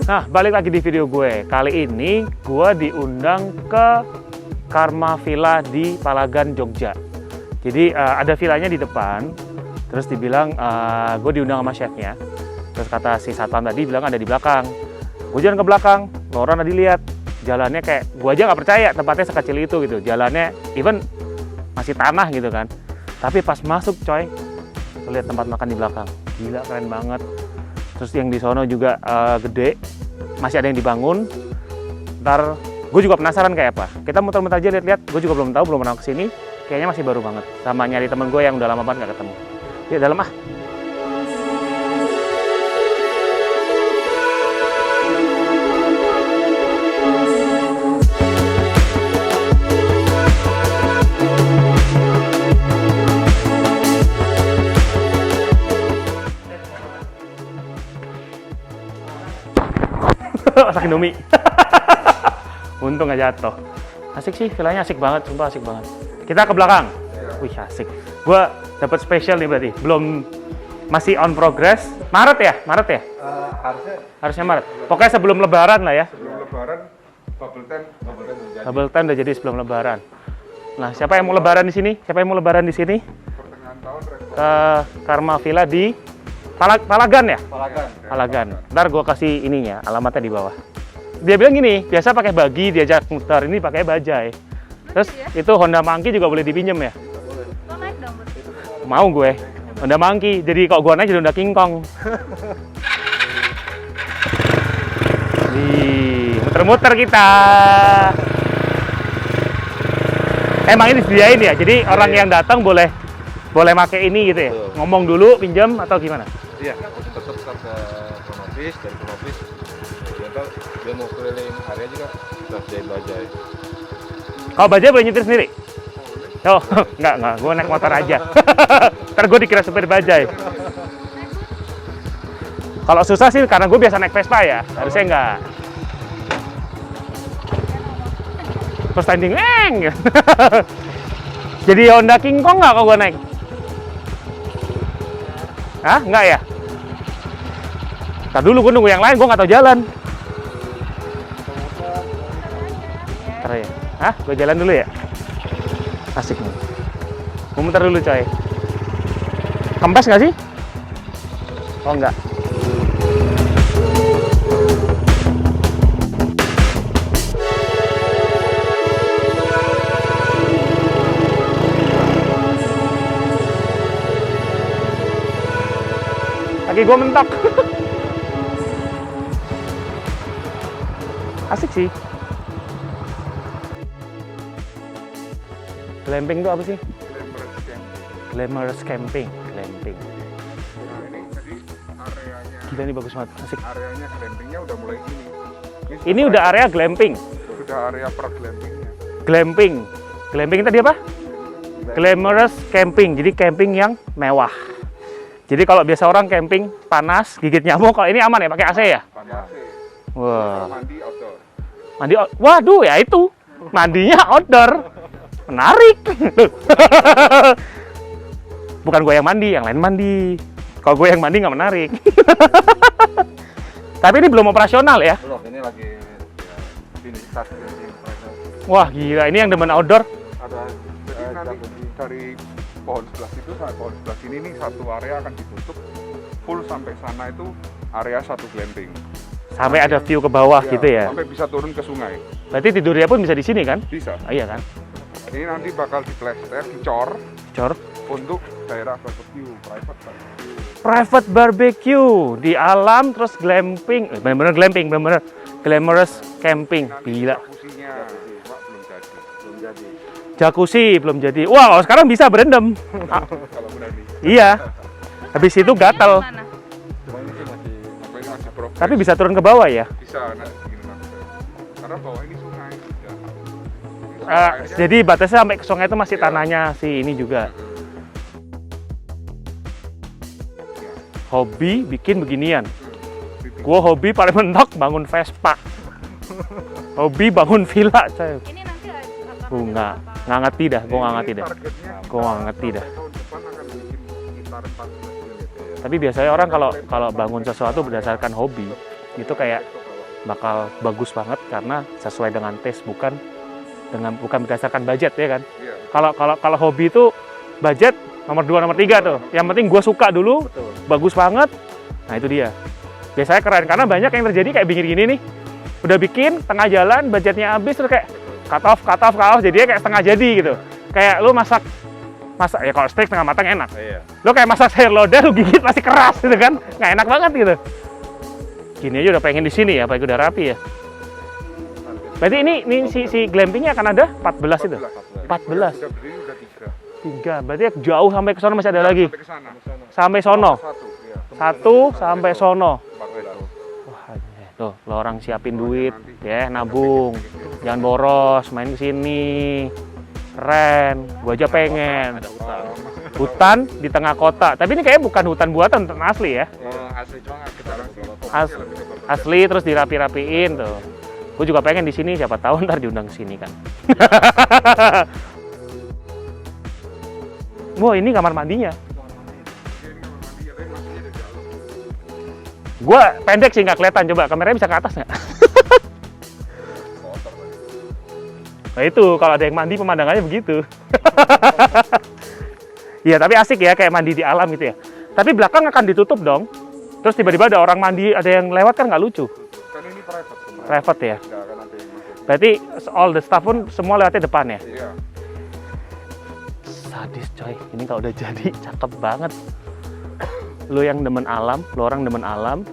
Nah, balik lagi di video gue. Kali ini gue diundang ke Karma Villa di Palagan, Jogja. Jadi ada villanya di depan. Terus dibilang gue diundang sama chefnya. Terus kata si satpam tadi bilang ada di belakang. Gue jalan ke belakang, orang tadi lihat jalannya kayak gue aja nggak percaya tempatnya sekecil itu gitu. Jalannya even masih tanah gitu kan. Tapi pas masuk coy, lihat tempat makan di belakang. Gila, keren banget. Terus yang di sono juga gede, masih ada yang dibangun. Ntar gue juga penasaran kayak apa. Kita muter-muter aja lihat-lihat. Gue juga belum tahu, belum pernah kesini. Kayaknya masih baru banget. Sama nyari temen gue yang udah lama banget gak ketemu. Yuk dalam ah. Masak Indomie. Untung gak jatuh. Asik sih, villanya asik banget, sumpah asik banget. Kita ke belakang. Wih, asik. Gua dapat spesial nih berarti. Belum, masih on progress. Maret ya? Maret ya? Harusnya Maret. Pokoknya sebelum Lebaran lah ya. Sebelum Lebaran, Bubble Time udah jadi sebelum Lebaran. Nah, siapa yang mau Lebaran di sini? Siapa yang mau Lebaran di sini? pertengahan tahun Ke Karma Villa di Palagan ya? Palagan. Palagan. Ntar gue kasih ininya, alamatnya di bawah. Dia bilang gini, biasa pakai bagi, diajak muter, ini pakai bajai. Terus itu Honda Monkey juga boleh dipinjem ya? Lo naik dong, Bur. Mau gue, Honda Monkey. Jadi kalau gue naik jadi Honda King Kong. Nih, muter-muter kita. Emang ini disediain ya? Jadi orang yang datang boleh pakai ini gitu ya? Betul. Ngomong dulu, pinjam atau gimana? Iya, tetap ke Pronofis, dari Pronofis dia mau keliling area juga kita sediain bajai. Kalau bajai boleh nyetir sendiri? Oh, enggak, gue naik motor aja. Ntar gue dikira supir bajai. Kalau susah sih karena gue biasa naik Vespa ya, harusnya enggak. Terus standing, jadi Honda King Kong nggak kalau gue naik? Hah? Enggak ya? Ntar dulu gue nunggu yang lain, gue nggak tahu jalan. Ntar ya? Hah? Gue jalan dulu ya? Asik nih. Gue muter dulu coy. Kempes nggak sih? Oh enggak. Kaki gue mentok. Asik sih. Glamping itu apa sih? Glamorous camping. Glamping. Nah, ini jadi areanya. Gila, ini bagus banget. Asik. Areanya glampingnya udah mulai ini. Ini udah area glamping. Sudah area per glampingnya. Glamping. Glamping tadi apa? Glamorous camping. Jadi camping yang mewah. Jadi kalau biasa orang camping panas, gigit nyamuk, kalau ini aman ya pakai AC ya? Panas. Wah. Mandi outdoor. Waduh ya itu. Mandinya outdoor. Menarik. Bukan gue yang mandi, yang lain mandi. Kalau gue yang mandi nggak menarik. Tapi ini belum operasional ya? Belum, ini lagi finish touch. Wah gila, ini yang demen outdoor. Ada jadi nanti dari pohon sebelah situ sampai pohon sebelah sini nih satu area akan ditutup full sampai sana itu area satu glamping. Sampai ada view ke bawah gitu ya? Sampai bisa turun ke sungai. Berarti tidurnya pun bisa di sini kan? Bisa. Iya kan? Ini nanti bakal diplester, dicor Cor. untuk daerah barbecue, private barbecue. Private barbecue di alam terus glamping. Bener-bener glamping, bener-bener glamorous camping. Gila. Jacuzzinya belum jadi. Jacuzzi belum jadi. Wah, kalau sekarang bisa berendam. Kalau berani. Iya. Habis itu gatel. Gimana? Cuma ini sih masih Apa ini ada progres? Tapi bisa turun ke bawah ya? Bisa nanti gini Mas. Karena bawah ini sungai. Ya. Jadi batasnya sampai ke sungai itu masih tanahnya si ini juga. Hobi bikin beginian. Gua hobi paling mentok bangun Vespa. Hobi bangun villa, coy. Ini nanti akan Bunga. Nggak ngerti dah, gua nggak ngerti dah. Targetnya Gua nggak ngerti dah. tahun depan akan bikin sekitar 14 unit. Tapi biasanya orang kalau bangun sesuatu berdasarkan hobi, itu kayak bakal bagus banget karena sesuai dengan taste, bukan berdasarkan budget ya kan. Iya. Kalau hobi itu budget nomor 2 nomor 3 tuh. Yang penting gue suka dulu, bagus banget. Nah itu dia. Biasanya keren karena banyak yang terjadi kayak gini nih. Udah bikin tengah jalan, budgetnya habis terus kayak cut off, jadinya kayak setengah jadi gitu. Kayak lu masak ya kalau steak setengah matang enak. Iya. Lu kayak masak sayur lodeh, lu gigit pasti keras gitu kan, nggak enak banget gitu. Gini aja udah pengen di sini ya, apalagi udah rapi ya. Berarti ini si glampingnya akan ada 14 itu? 14. Sudah berdiri udah 3,3. berarti jauh sampai ke sono masih ada lagi? Sampai ke sana. Sampai sono? 1. Iya. 1 sampai sono. Itu. Wah, tuh lo orang siapin duit ya, nabung. Jangan boros, main ke sini. Keren, gua aja pengen. Hutan di tengah kota. Tapi ini kayaknya bukan hutan buatan, hutan asli ya. Asli cuma kita Asli terus dirapi-rapiin tuh. Gue juga pengen di sini, siapa tahu ntar diundang ke sini kan. Wah, ini kamar mandinya. Gue pendek sih nggak kelihatan, coba kameranya bisa ke atas nggak? Nah itu kalau ada yang mandi pemandangannya begitu. Iya tapi asik ya kayak mandi di alam gitu ya. Tapi belakang akan ditutup dong. Terus tiba-tiba ada orang mandi, ada yang lewat kan nggak lucu. Kan ini private. Private ya. Nggak akan ada yang masuk. Berarti all the staff pun semua lewatnya depan ya. Iya. Sadis coy, ini kalau udah jadi cakep banget. Lo yang demen alam, lo orang demen alam,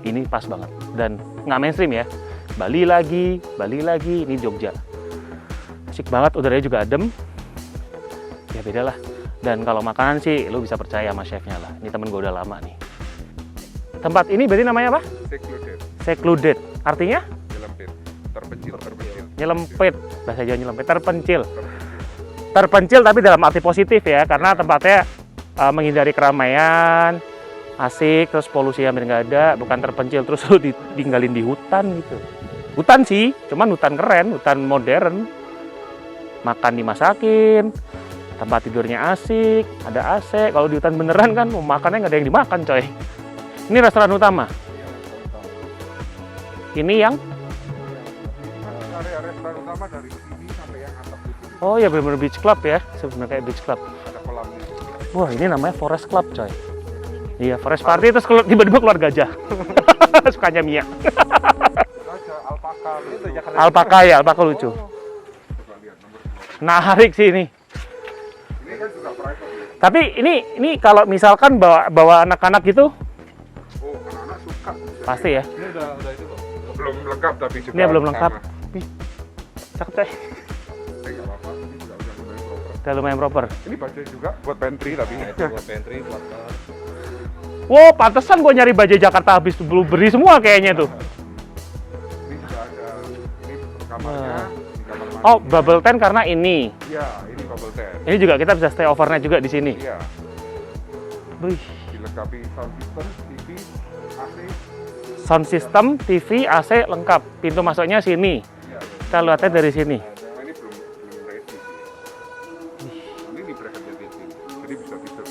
ini pas banget. Dan nggak mainstream ya. Bali lagi, ini Jogja. Asik banget, udaranya juga adem. Ya beda lah. Dan kalau makanan sih, lo bisa percaya sama chefnya lah. Ini temen gue udah lama nih. Tempat ini berarti namanya apa? Secluded. Secluded. Artinya? Nyelempit. Terpencil. Nyelempit. Bahasa Jawa nyelempit. Terpencil. Terpencil tapi dalam arti positif ya. Karena tempatnya menghindari keramaian, asik, terus polusi hampir nggak ada. Bukan terpencil terus lo ditinggalin di hutan gitu. Hutan sih, cuman hutan keren, hutan modern. Makan dimasakin, tempat tidurnya asik, ada AC. Kalau di hutan beneran kan, makannya nggak ada yang dimakan coy. Ini restoran utama. Ini yang? Area restoran utama dari sini sampai yang atap itu. Oh ya bener-bener beach club ya, sebenarnya kayak beach club. Ada kolamnya. Wah ini namanya forest club coy. Iya forest party terus tiba-tiba keluar gajah. Sukanya Mia. Aja alpaka. Itu Jakarta. Alpaka ya, alpaka lucu. Coba lihat nomor 2. Narik sih ini. Ini kan juga private. Ya? Tapi ini kalau misalkan bawa anak-anak gitu, Oh, anak-anak suka. pasti ya. Ini udah itu kok. Belum lengkap tapi juga. Ini belum lengkap. sama. Wih, cakep coy. Nggak apa-apa. Ini juga udah lumayan proper. Udah lumayan proper. Ini baju juga buat pantry tapi. Nah, itu buat pantry, buat Wow, pantesan gue nyari bajai Jakarta habis belum beri semua kayaknya tuh. Ini juga ada. Ini kamarnya. Wah. Ini kamar mandi. Oh, bubble tent karena ini. Iya, ini bubble tent. Ini juga kita bisa stay overnight juga di sini. Iya. Wih, Dilengkapi sound system, TV, AC. sound system, TV, AC lengkap. Pintu masuknya sini. Iya. Kita lihatnya dari sini. Nah, ini belum ready sih. Ini bracketnya di sini. Jadi bisa tidur.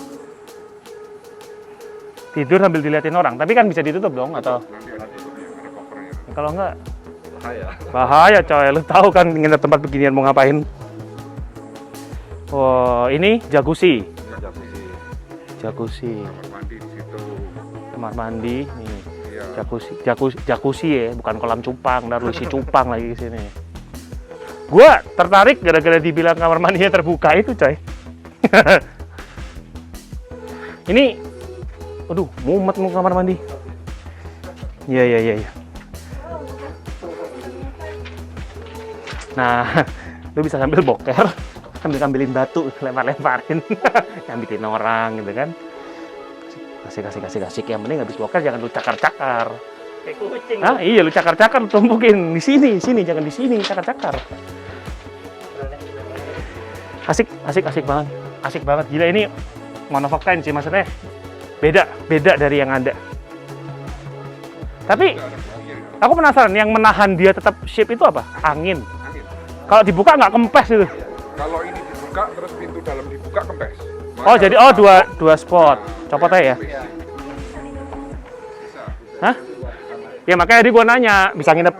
Tidur sambil diliatin orang, tapi kan bisa ditutup dong atau Nanti ada tutupnya, ada covernya. kalau enggak bahaya. bahaya coy. Lu tahu kan nginep tempat beginian mau ngapain? Wow, ini jacuzzi. Ini Jacuzzi. kamar mandi di situ. Kamar mandi nih. Iya. Jacuzzi ya, bukan kolam cupang. Ntar lu isi cupang lagi ke sini. Gua tertarik gara-gara dibilang kamar mandinya terbuka itu, coy. Ini aduh, mumet mau kamar mandi. Iya. Nah, lu bisa sambil boker, sambil ngambilin batu, lempar-lemparin, nyambitin orang gitu kan. Kasih. Yang penting habis boker jangan lu cakar-cakar. Kayak kucing. Ah, iya lu cakar-cakar, tumpukin di sini, jangan di sini, cakar-cakar. Asik banget. Asik banget. Gila ini one of a kind sih maksudnya. Beda dari yang ada. Tapi aku penasaran yang menahan dia tetap shape itu apa? Angin. Angin. Kalau dibuka nggak kempes itu. Kalau ini dibuka terus pintu dalam dibuka kempes. Oh, jadi dua spot. Copot aja ya. Bisa. Hah? Ya makanya tadi gue nanya, bisa nginep,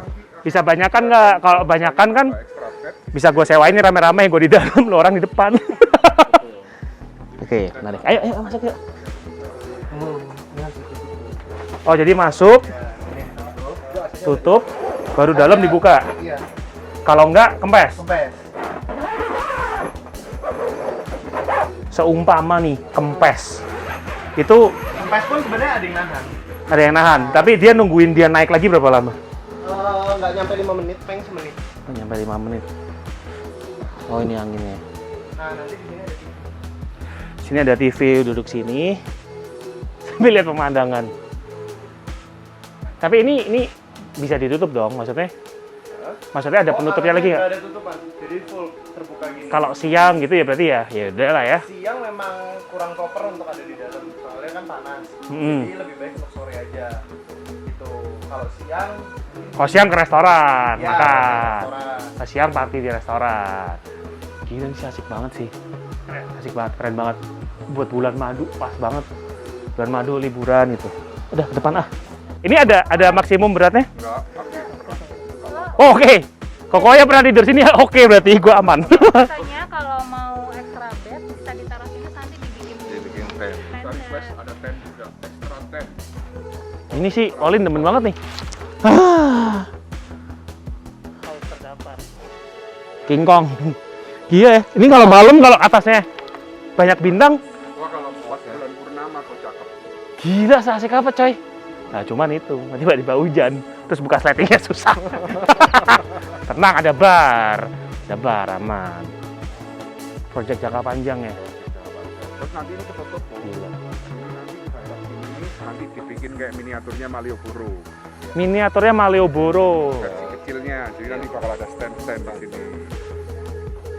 bisa banyakan nggak? Kalau banyakan kan Extra bed. bisa gue sewain nih rame-rame, gue di dalam, lo orang di depan. Oke, menarik. Ayo masuk yuk. Oh jadi masuk, tutup, baru dalam dibuka. Iya. Kalau enggak, kempes. Kempes. Seumpama nih, kempes. Itu Kempes pun sebenarnya ada yang nahan. ada yang nahan, tapi dia nungguin dia naik lagi berapa lama? Nggak nyampe 5 menit, paling semenit. Oh, nyampe 5 menit. Oh ini anginnya. Nah nanti di sini ada TV. Sini ada TV, duduk sini. Sambil lihat pemandangan. Tapi ini bisa ditutup dong, maksudnya? Maksudnya ada penutupnya lagi nggak? Nggak ada tutupan, jadi full terbuka gini. Kalau siang gitu ya berarti ya udah lah ya. Siang memang kurang proper untuk ada di dalam, soalnya kan panas. Mm-mm. Jadi lebih baik untuk sore aja. Gitu. Kalau siang, Kalau siang ke restoran, ya, makan. restoran. Pas siang party di restoran. Gila sih asik banget sih. Asik banget, keren banget. Buat bulan madu pas banget. Bulan madu liburan gitu. Udah ke depan ah. Ini ada maksimum beratnya? Enggak, pakai berat. Oh, oke. Kokoya pernah tidur sini ya? Oke, berarti gua aman. Biasanya kalau mau extra bed bisa ditaruh sini nanti Dibikin tent. Kita request ada tent juga, extra tent. Ini sih Olin demen banget nih. King Kong. Iya ya. Ini kalau malam kalau atasnya banyak bintang, Wah kalau pas bulan purnama tuh cakep. gila seasik apa coy. Nah cuman itu, tiba-tiba hujan, terus buka sletingnya susah. Tenang, ada bar aman. Project jangka panjang ya. Terus nanti ini ketutup Bu. Gila. Ini nanti kayak ini nanti dibikin kayak miniaturnya Malioboro. Miniaturnya Malioboro. Versi kecilnya, jadi nanti bakal ada stand-stand di sini.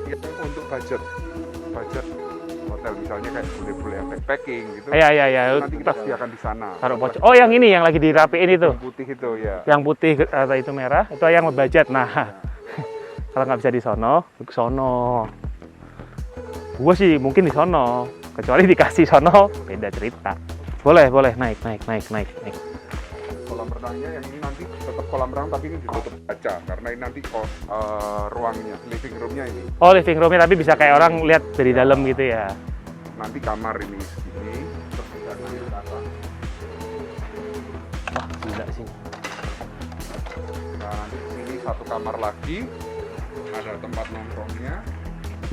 Ya, untuk budget hotel misalnya kayak bule-bule backpacking gitu. Iya. Nanti kita sediakan di sana. Taruh pojok. Oh yang ini yang lagi dirapiin itu. Yang putih itu ya. Yang putih atau itu merah, itu yang budget. Nah, kalau nggak bisa di sono, ke sono. Gue sih mungkin di sono, kecuali dikasih sono, beda cerita. Boleh, naik. Kolam renangnya yang ini nanti tetap kolam renang tapi ini ditutup kaca karena ini nanti ruangnya, living roomnya ini. Oh living roomnya tapi bisa kayak orang lihat dari dalam gitu ya. Nanti kamar ini segini, terus bisa naik ke atas. Wah gila sih. Nah nanti di sini satu kamar lagi, ada tempat nongkrongnya.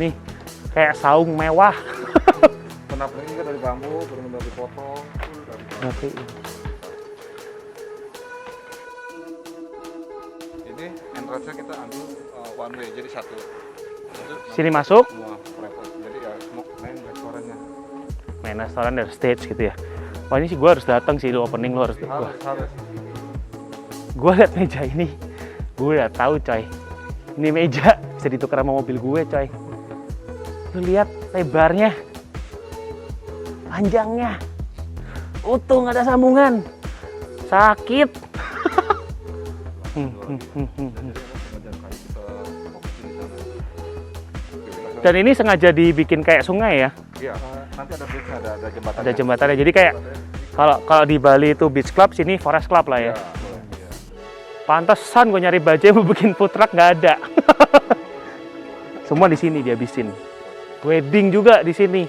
Nih kayak saung mewah. Kenapa ini kan dari bambu, benar-benar dipotong. Dari Tapi Ini entrance-nya kita ambil one way, jadi satu. sini masuk, Semua private. Jadi ya mau main restorannya. main restoran dan stage gitu ya. Wah ini sih gue harus datang sih, lu opening lu harus. Harus. Gue liat meja ini, gue udah tahu coy. Ini meja bisa ditukar sama mobil gue coy. Lu lihat lebarnya, panjangnya, utuh nggak ada sambungan, sakit. Dan ini sengaja dibikin kayak sungai ya, Iya, Nanti ada bridge, ada jembatan. ada jembatannya. Jadi kayak kalau di Bali itu beach club, sini forest club lah ya. Boleh. Pantesan gue nyari baju mau bikin food truck nggak ada. Semua di sini dihabisin. Wedding juga di sini.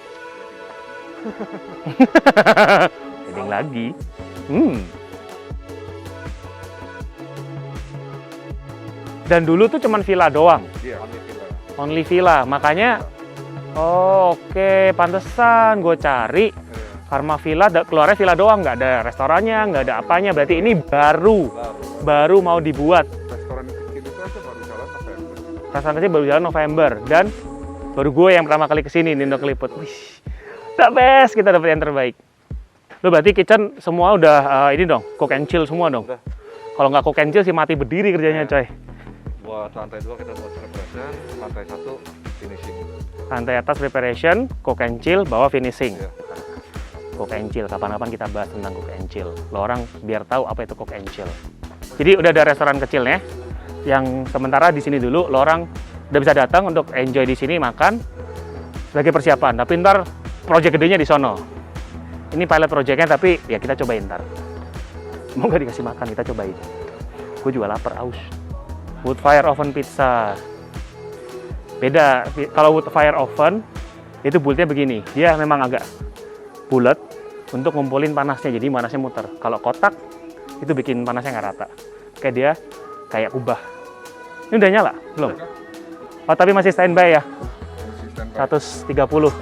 Wedding lagi. Dan dulu tuh cuman villa doang, iya. only villa. Makanya, oke, pantesan gue cari Karma Villa, keluarnya villa doang, nggak ada restorannya, nggak ada apanya. Berarti ini baru mau dibuat. Restoran kecil itu aja baru jalan November. Restoran kecil baru jalan November dan baru gue yang pertama kali kesini Nindo Keliput. Wih, the best, kita dapat yang terbaik. Lo berarti kitchen semua udah ini dong, cook and chill semua dong. Udah. Kalau nggak cook and chill sih mati berdiri kerjanya coy. Buat lantai 2 kita buat preparation, lantai 1 finishing. Lantai atas preparation, cook and chill, bawah finishing. Iya. Cook and chill, kapan-kapan kita bahas tentang cook and chill. Lo orang biar tahu apa itu cook and chill. Jadi udah ada restoran kecilnya, yang sementara di sini dulu lo orang udah bisa datang untuk enjoy di sini makan sebagai persiapan. Tapi ntar project gedenya di sono. Ini pilot projectnya tapi ya kita cobain ntar. Semoga dikasih makan, kita cobain. Gue juga lapar, aus. Wood fire oven pizza. Beda, kalau wood fire oven itu bulatnya begini. Dia memang agak bulat untuk ngumpulin panasnya, jadi panasnya muter. Kalau kotak itu bikin panasnya nggak rata. Kayak dia kayak kubah. Ini udah nyala? Belum? Oh, tapi masih standby ya? Masih standby. 130.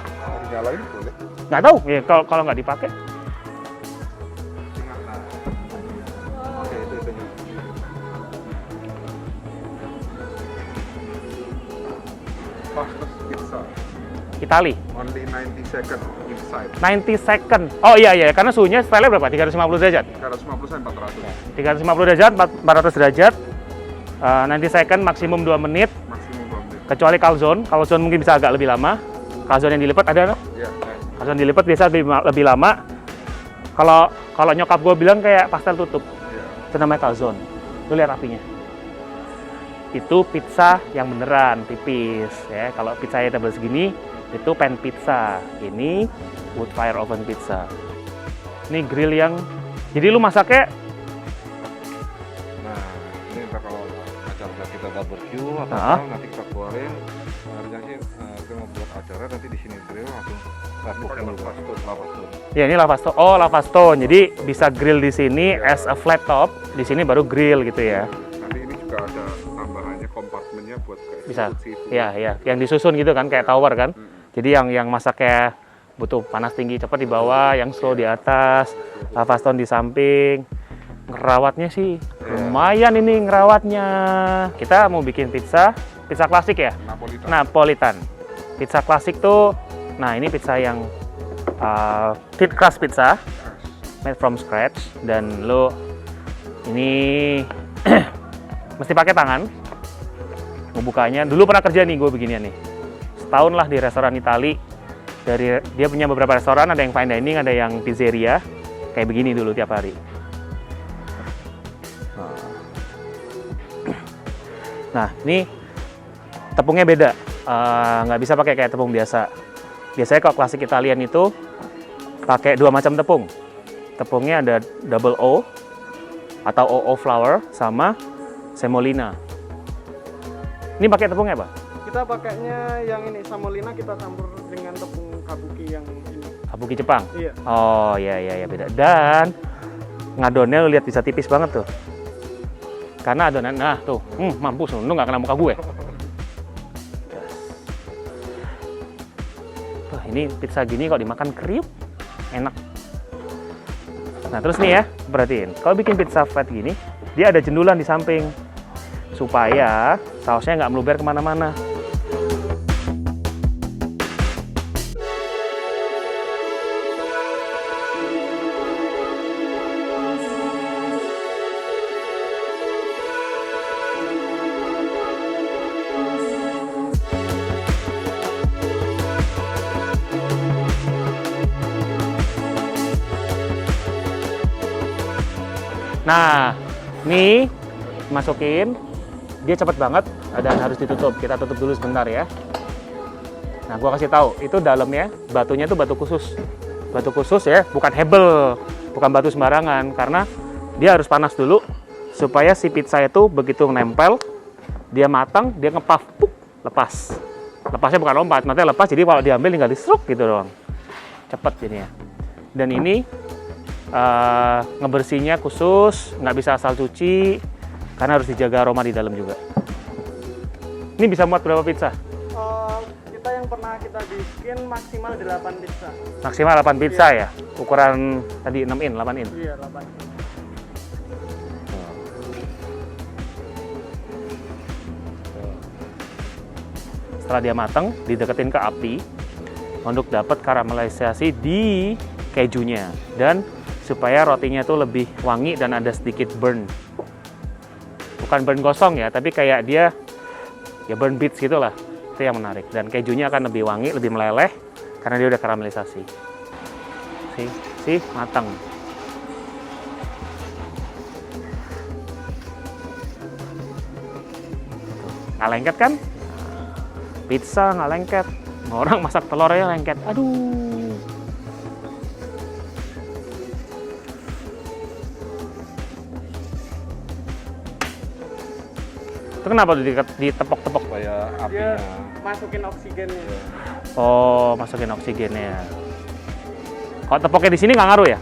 Nyalain boleh. Nggak tahu, ya kalau nggak dipakai. Oke, itu. Fastest pizza. Itali. Only 90 second inside. 90 second. Oh iya, karena suhunya style berapa? 350 derajat? 350 sampai 400. 350 derajat, 400 derajat. 90 second, maksimum 2 menit. Maksimum 2 menit. Kecuali calzone. Calzone mungkin bisa agak lebih lama. Calzone yang dilipat ada, no? Iya. Calzone dilipat biasa lebih lama. Kalau nyokap gue bilang kayak pastel tutup. Iya. Itu namanya calzone. Lu lihat apinya. Itu pizza yang beneran, tipis. Ya. Kalau pizza yang tebal segini, itu pan pizza. Ini wood fire oven pizza. Ini grill yang... Jadi lu masaknya... Nah, ini ntar kalau acara kita barbecue atau Hah? apa, nanti kita keluarin. Harusnya sih kita mau buat acara nanti di sini grill langsung bukan lava stone. Ya ini lava stone. Oh, lava stone. Jadi bisa grill di sini as a flat top. Di sini baru grill gitu ya. Nanti ini juga ada tambahannya kompartemennya buat kayak Bisa. seafood. Ya. Yang disusun gitu kan kayak tower kan. Jadi yang masaknya butuh panas tinggi cepat di bawah, yang slow di atas, lava stone di samping. Ngerawatnya sih lumayan ini ngerawatnya. Kita mau bikin pizza klasik ya? Napolitan. Pizza klasik tuh, nah ini pizza yang thin crust pizza, made from scratch, dan lo ini mesti pakai tangan. Ngebukanya, dulu pernah kerja nih gue beginian nih. Setahun lah di restoran Itali. Dia punya beberapa restoran, ada yang fine dining, ada yang pizzeria. Kayak begini dulu tiap hari. Nah, ini tepungnya beda. Nggak bisa pakai kayak tepung biasa. Biasanya kalau klasik Italian itu pakai 2 macam tepung. Tepungnya ada double O atau OO flour sama semolina. Ini pakai tepungnya apa? Kita pakainya yang ini semolina, kita campur dengan tepung kabuki yang ini. Kabuki Jepang. Iya. Oh iya beda. Dan ngadonnya lu lihat bisa tipis banget tuh. Karena adonan, nah tuh, mampus lu nggak kena muka gue. Wah, ini pizza gini kalau dimakan kriuk, enak. Nah terus nih ya, perhatiin. Kalau bikin pizza flat gini, dia ada jendulan di samping. Supaya sausnya nggak meluber kemana-mana. Nah, nih masukin, dia cepet banget dan harus ditutup. Kita tutup dulu sebentar ya. Nah, gua kasih tahu, itu dalamnya batunya tuh batu khusus. Batu khusus ya, bukan hebel, bukan batu sembarangan, karena dia harus panas dulu supaya si pizza itu begitu nempel, dia matang, dia ngepaf, puk, lepas. Lepasnya bukan lompat, matanya lepas, jadi kalau diambil tinggal diseruk gitu doang. Cepet jadinya. Dan ini ngebersihnya khusus, nggak bisa asal cuci, karena harus dijaga aroma di dalam juga. Ini bisa muat berapa pizza? Kita yang pernah kita bikin maksimal 8 pizza. Maksimal 8 pizza ya? Ukuran tadi 6 in, 8 in? Iya, 8. Setelah dia matang, dideketin ke api untuk dapat karamelisasi di kejunya. Dan supaya rotinya tuh lebih wangi dan ada sedikit burn. Bukan burn gosong ya, tapi kayak dia ya burn bits gitu lah. Itu yang menarik. Dan kejunya akan lebih wangi, lebih meleleh karena dia udah karamelisasi. Matang. Nggak lengket kan? Pizza nggak lengket. Orang masak telurnya lengket. Aduh. Itu kenapa tuh ditepok-tepok? supaya Dia apinya masukin oksigennya. Oh, masukin oksigennya. Kalau tepoknya di sini nggak ngaruh ya?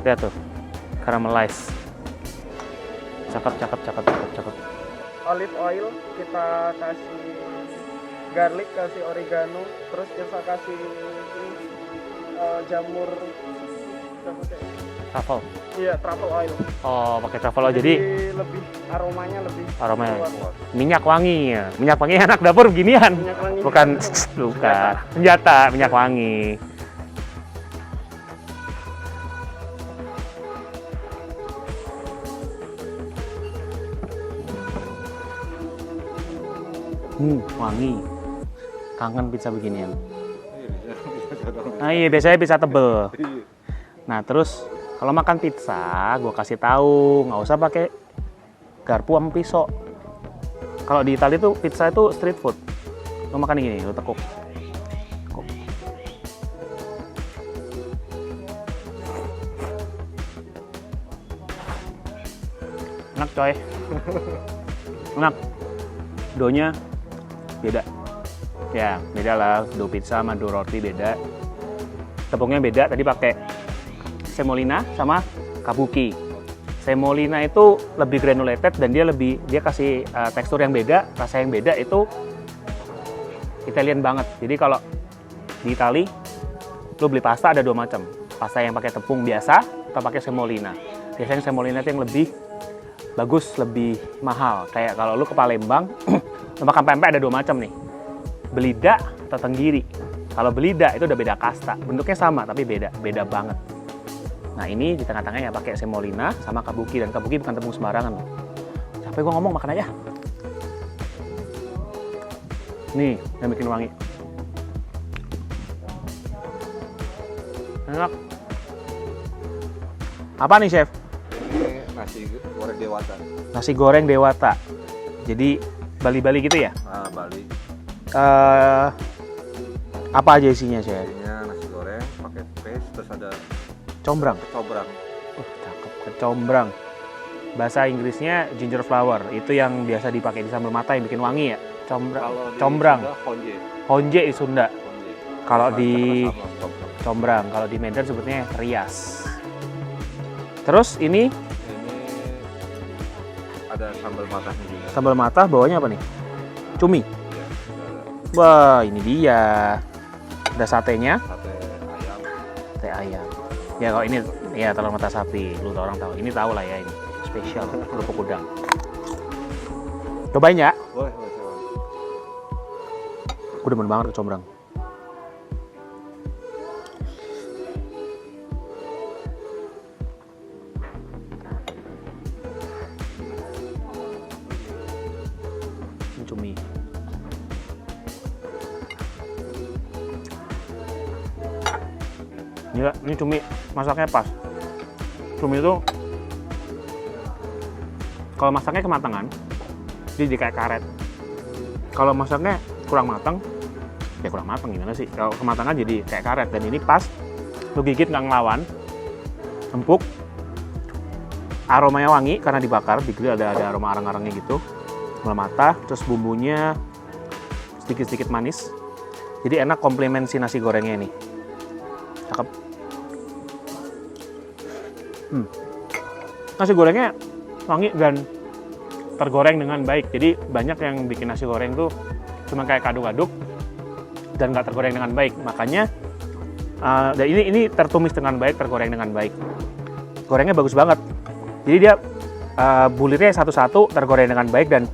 Lihat tuh, caramelize. Cakep. Olive oil kita kasih, garlic kasih oregano, terus kita kasih ini jamur Truffle. iya truffle oil. Oh, pakai truffle oil. Jadi lebih aromanya lebih aromanya keluar. minyak wangi ya. Minyak wangi anak dapur beginian. Minyak wangi. Bukan senjata, minyak wangi. Wangi. Kangen pizza beginian. Nah, iya biasanya pizza tebel. Nah, terus kalau makan pizza, gue kasih tahu nggak usah pakai garpu sama pisau. Kalau di Italia tuh pizza itu street food. Lo makan gini, lo tekuk. Enak coy. Enak. Donya beda. Ya, beda lah. Do pizza sama do roti beda. Tepungnya beda. Tadi pakai semolina sama kabuki. Semolina itu lebih granulated dan dia kasih tekstur yang beda, rasa yang beda. Itu Italian banget. Jadi kalau di Itali lo beli pasta ada dua macam. Pasta yang pakai tepung biasa atau pakai semolina. Biasanya semolina itu yang lebih bagus, lebih mahal. Kayak kalau lu ke Palembang, lu makan pempek ada dua macam nih. Belida atau tenggiri. Kalau belida itu udah beda kasta. Bentuknya sama tapi beda banget. Nah, ini di tengah-tengahnya pakai semolina sama kabuki, dan kabuki bukan tepung sembarangan loh. Capek gua ngomong, makan aja. Nih, yang bikin wangi. Enak. Apa nih, Chef? ini nasi goreng dewata. Nasi goreng dewata. Jadi Bali-Bali gitu ya? Bali. Apa aja isinya, Chef? Isinya nasi goreng pakai paste, terus ada Combrang. cobrang. Cakep, kecombrang. Bahasa Inggrisnya ginger flower. Itu yang biasa dipakai di sambal mata yang bikin wangi ya. Combrang. Honje. Honje di Sunda. Kalau di Sama cobrang. combrang, kalau di Medan sebutnya rias. Terus ini Ada sambal matahnya juga. sambal mata, bawahnya apa nih? Cumi. Ya, ada Wah, ini dia. Ada satenya, sate ayam. sate ayam. Ya kalau ini ya telur mata sapi, lu orang tahu. Ini tahu lah ya, ini spesial kerupuk udang. Cobain ya. Boleh, coba. Gue demen banget kecombrang. Ini cumi. Ini cumi masaknya pas. Cumi itu kalau masaknya kematangan, dia jadi kayak karet. Kalau masaknya kurang matang, ya kurang matang gimana sih? Kalau kematangan jadi kayak karet, dan ini pas. Lu gigit nggak ngelawan, empuk. Aromanya wangi karena dibakar, di grill ada aroma arang-arangnya gitu. Mata, terus bumbunya sedikit-sedikit manis. Jadi enak, komplement si nasi gorengnya ini. Cakep. Nasi gorengnya wangi dan tergoreng dengan baik. Jadi banyak yang bikin nasi goreng tuh cuma kayak aduk-aduk dan nggak tergoreng dengan baik. Makanya dan ini tertumis dengan baik, tergoreng dengan baik. Gorengnya bagus banget. Jadi dia bulirnya satu-satu tergoreng dengan baik, dan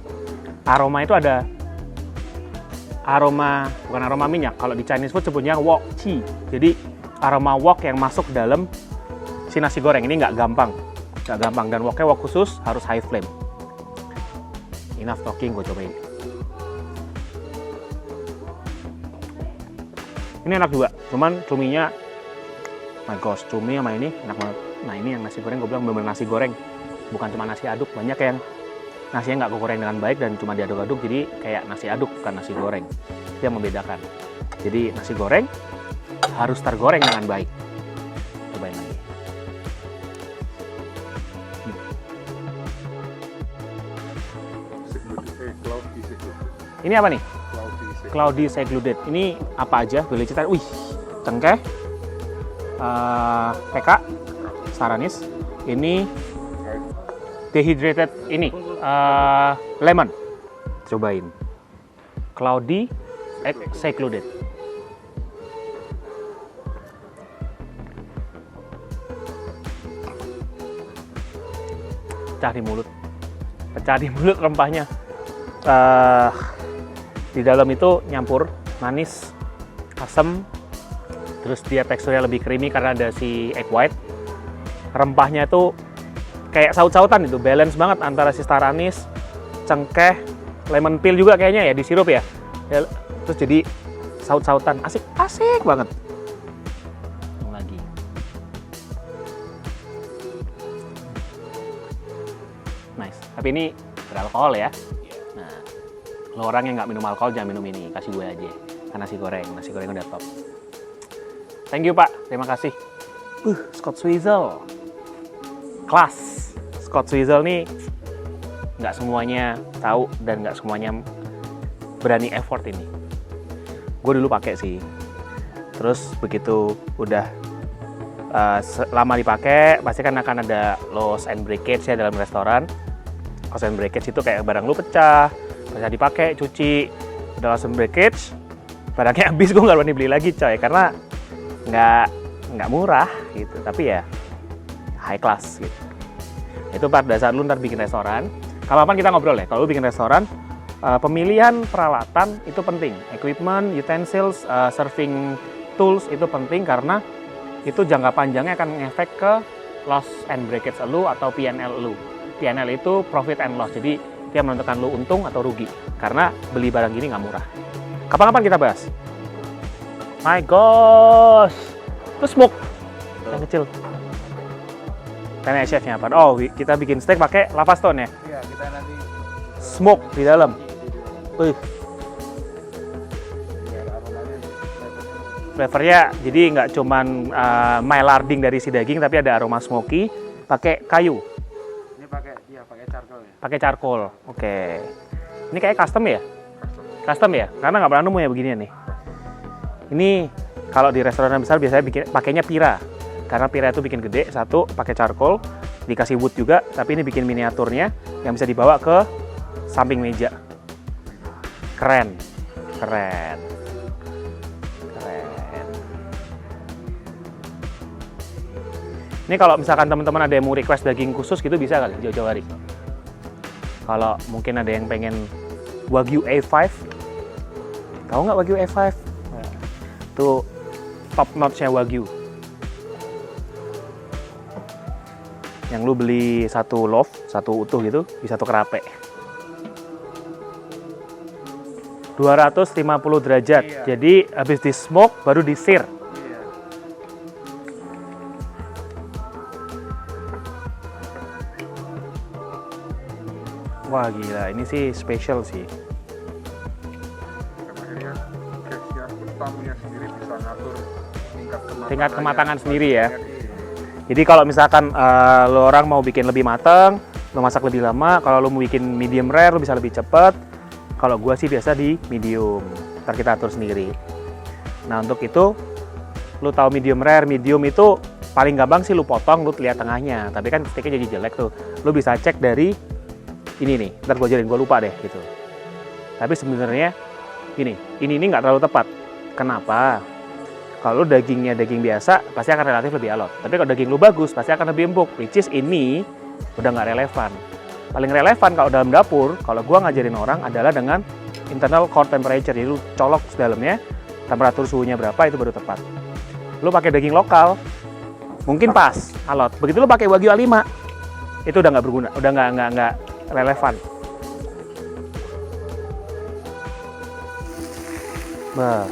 aroma itu ada aroma, bukan aroma minyak. Kalau di Chinese food sebutnya wok chi. Jadi aroma wok yang masuk dalam si nasi goreng ini nggak gampang, dan woknya wok khusus, harus high flame. Enough talking, gue cobain. Ini enak juga, cuman cuminya, my gosh, cumi sama ini enak banget. Nah, ini yang nasi goreng, gue bilang bener-bener nasi goreng, bukan cuma nasi aduk. Banyak yang nasinya nggak goreng dengan baik dan cuma diaduk-aduk, jadi kayak nasi aduk, bukan nasi goreng. Itu yang membedakan. Jadi nasi goreng harus tergoreng dengan baik. Cobain lagi. Ini apa nih? Cloudy Cloudy secluded. Ini apa aja? Boleh cerita? Wih, cengkeh, PK, Staranis. Ini dehydrated ini lemon. Cobain. Cloudy secluded. Pecah di mulut rempahnya. Di dalam itu nyampur manis, asam, terus dia teksturnya lebih creamy karena ada si egg white. Rempahnya itu kayak saut-sautan itu, balance banget antara si Staranis, cengkeh, lemon peel juga kayaknya ya di sirup ya. Terus jadi saut-sautan, asik banget. Lagi. Nice. Tapi ini beralkohol ya. Nah, lo orang yang nggak minum alkohol jangan minum ini, kasih gue aja. Karena nasi goreng udah top. Thank you Pak, terima kasih. Scott Swizzle. Kelas. Scott Swizzle nih nggak semuanya tahu dan nggak semuanya berani effort ini. Gue dulu pakai sih. Terus begitu udah lama dipakai, pasti kan akan ada loss and breakage ya dalam restoran. Loss and breakage itu kayak barang lu pecah, bisa dipakai, cuci, udah loss and breakage, barangnya habis, gue nggak berani beli lagi coy, karena nggak murah gitu, tapi ya high class gitu. Itu pada saat lu ntar bikin restoran, kapan kita ngobrol ya, kalau lu bikin restoran, pemilihan peralatan itu penting, equipment, utensils, serving tools itu penting karena itu jangka panjangnya akan ngefek ke loss and breakage lu atau P&L lu. P&L itu profit and loss, jadi dia menentukan lu untung atau rugi karena beli barang gini nggak murah. Kapan-kapan kita bahas. My gosh, itu smoke yang kecil. Tanya chefnya apa? Oh, kita bikin steak pakai lava stone ya? Iya, kita nanti Smoke di dalam. Wih. Flavornya jadi nggak cuman mylarding dari si daging, tapi ada aroma smoky. Pakai kayu. Ini pakai charcoal ya. Pakai charcoal. Oke. Ini kayak custom ya? Custom ya? Karena nggak pernah nemu ya beginian nih. Ini kalau di restoran besar biasanya pakainya pira. Karena pira itu bikin gede, satu pakai charcoal, dikasih wood juga, tapi ini bikin miniaturnya yang bisa dibawa ke samping meja. Keren. Ini kalau misalkan teman-teman ada yang mau request daging khusus gitu bisa kali jauh-jauh hari. Kalau mungkin ada yang pengen Wagyu A5, tahu nggak Wagyu A5? Nah, itu top notch-nya Wagyu. Yang lu beli satu loaf, satu utuh gitu, bisa satu kerape. 250 derajat. Iya. Jadi habis di smoke baru di sear. Iya. Wah gila, ini sih special sih. Dan akhirnya chefnya pun tamunya sendiri bisa ngatur Tingkat kematangan sendiri ya. Iya. Jadi kalau misalkan lo orang mau bikin lebih matang, lo masak lebih lama. Kalau lo mau bikin medium rare, lo bisa lebih cepet. Kalau gua sih biasa di medium. Ntar kita atur sendiri. Nah untuk itu, lo tahu medium rare, medium itu paling gampang sih lo potong, lo lihat tengahnya. Tapi kan steaknya jadi jelek tuh. Lo bisa cek dari ini nih. Ntar gua ajarin, gua lupa deh gitu. Tapi sebenarnya ini nggak terlalu tepat. Kenapa? Kalau dagingnya daging biasa, pasti akan relatif lebih alot. Tapi kalau daging lu bagus, pasti akan lebih empuk. Which is ini udah nggak relevan. Paling relevan kalau dalam dapur, kalau gua ngajarin orang adalah dengan internal core temperature. Jadi lu colok dalamnya, temperatur suhunya berapa itu baru tepat. Lu pakai daging lokal, mungkin pas alot. Begitu lu pakai Wagyu A5, itu udah nggak berguna, udah nggak relevan. Bah.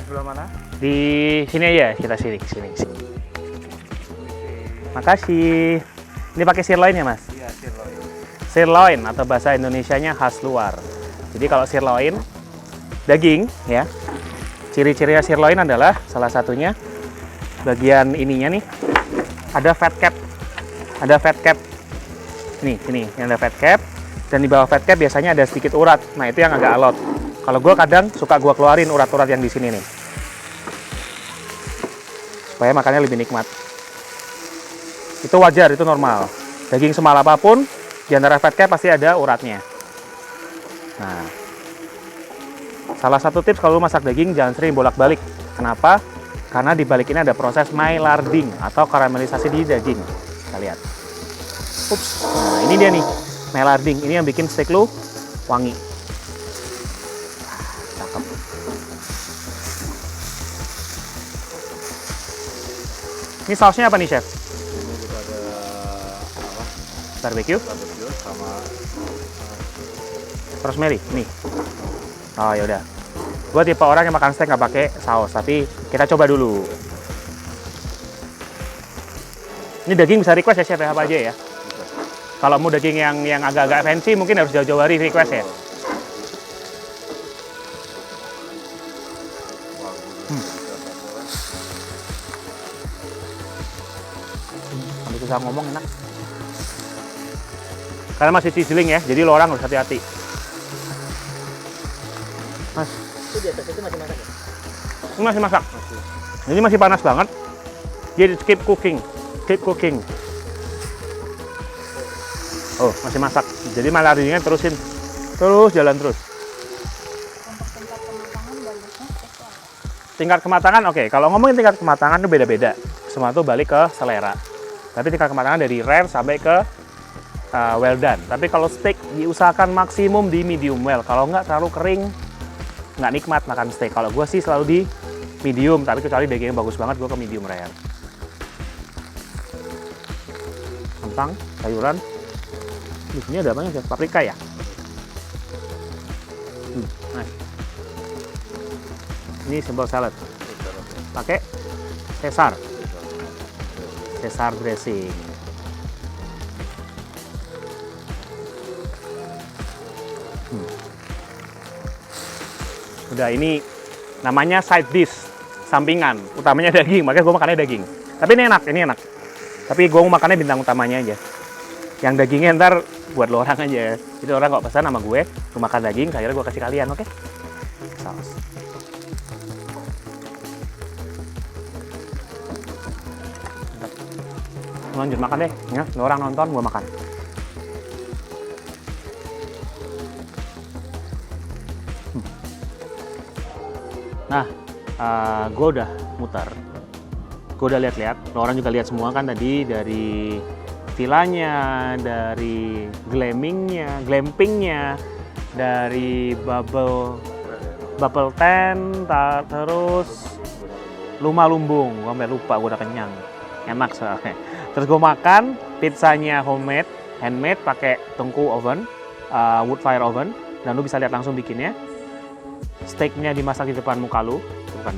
Sebelah mana? Di sini aja, kita sini. Makasih. Ini pakai sirloin ya, Mas? Iya, sirloin. sirloin atau bahasa Indonesianya khas luar. Jadi kalau sirloin daging ya, ciri-cirinya sirloin adalah salah satunya bagian ininya nih ada fat cap, nih ini yang ada fat cap, dan di bawah fat cap biasanya ada sedikit urat. Nah itu yang agak alot. Kalau gue kadang suka gue keluarin urat-urat yang di sini nih supaya makannya lebih nikmat. Itu wajar, itu normal. Daging semal apapun di antara fat cap pasti ada uratnya. Nah, salah satu tips kalau lu masak daging jangan sering bolak-balik. Kenapa? Karena di balik ini ada proses Maillarding atau karamelisasi di daging. Kita lihat. Ups. Nah, ini dia nih, Maillarding. Ini yang bikin steak lu wangi. Cakep. Ini sausnya apa nih, Chef? Ini kita ada apa? Barbecue? Barbecue sama Rosemary, nih. Oh yaudah. Gue tipe orang yang makan steak nggak pakai saus, tapi kita coba dulu. Ini daging bisa request ya, Chef, ya, apa aja ya? Kalau mau daging yang agak-agak fancy, mungkin harus jauh-jauh hari request ya. Sampai susah ngomong enak. Karena masih sizzling ya, jadi lo orang harus hati-hati. Mas, Itu di atas itu masih masak ya? ini masih masak. Ini masih panas banget. Jadi keep cooking, keep cooking. Oh, masih masak. Jadi Maillardingnya terusin, terus jalan terus. Untuk tingkat kematangan bagusnya steak apa? Tingkat kematangan, oke. Kalau ngomongin tingkat kematangan itu beda-beda. Semua itu balik ke selera. Tapi tingkat kematangan dari rare sampai ke well done. Tapi kalau steak diusahakan maksimum di medium well. Kalau nggak terlalu kering, nggak nikmat makan steak. Kalau gue sih selalu di medium, tapi kecuali dagingnya bagus banget, gue ke medium rare. Kentang, sayuran. Di sini ada apa ya? Paprika ya? Nice. Ini simple salad. Pakai Caesar dressing. Udah, ini namanya side dish, sampingan. Utamanya daging, makanya gue makannya daging. Tapi ini enak. Tapi gue mau makannya bintang utamanya aja. Yang dagingnya ntar buat lo orang aja. Jadi orang kok pesan sama gue makan daging, akhirnya gue kasih kalian, oke? Saus. Lanjut makan deh, ya. Lo orang nonton, gue makan. Nah, gue udah muter, gue udah lihat-lihat, orang juga lihat semua kan tadi, dari villanya, dari glampingnya, dari bubble tent, terus lumba-lumbung. Gue sampai lupa, gue udah kenyang, enak soalnya. Terus gue makan pizzanya handmade pakai tungku oven, wood fire oven, dan lu bisa lihat langsung bikinnya. Steaknya dimasak di depan muka lu, bukan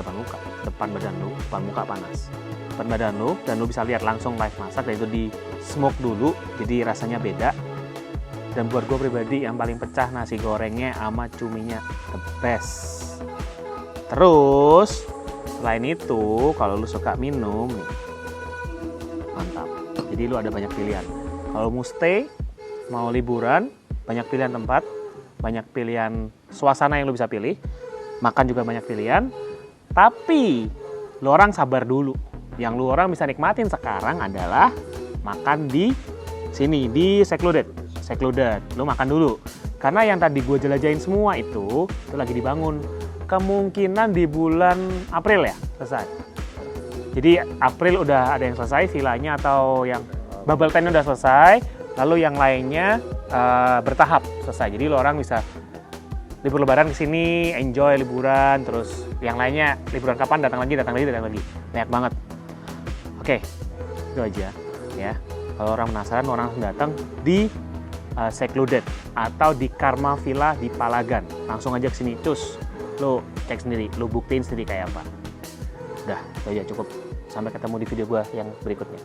depan badan lu, depan muka panas, depan badan lu, dan lu bisa lihat langsung live masak, dan itu di smoke dulu, jadi rasanya beda. Dan buat gue pribadi yang paling pecah nasi gorengnya sama cuminya, the best. Terus selain itu, kalau lu suka minum, nih, mantap. Jadi lu ada banyak pilihan. Kalau mau stay, mau liburan, banyak pilihan tempat, banyak pilihan suasana yang lu bisa pilih, makan juga banyak pilihan. Tapi lu orang sabar dulu. Yang lu orang bisa nikmatin sekarang adalah makan di sini, di secluded. Lu makan dulu. Karena yang tadi gue jelajahin semua itu lagi dibangun. Kemungkinan di bulan April ya selesai. Jadi April udah ada yang selesai villanya, atau yang bubble tent udah selesai. Lalu yang lainnya bertahap selesai. Jadi lo orang bisa libur lebaran kesini, enjoy liburan, terus yang lainnya liburan kapan, datang lagi. Banyak banget. Oke, itu aja ya. Kalau orang penasaran, orang langsung datang di secluded atau di Karma Villa di Palagan. Langsung aja kesini, terus lo cek sendiri, lo buktiin sendiri kayak apa. Udah, itu aja cukup. Sampai ketemu di video gua yang berikutnya.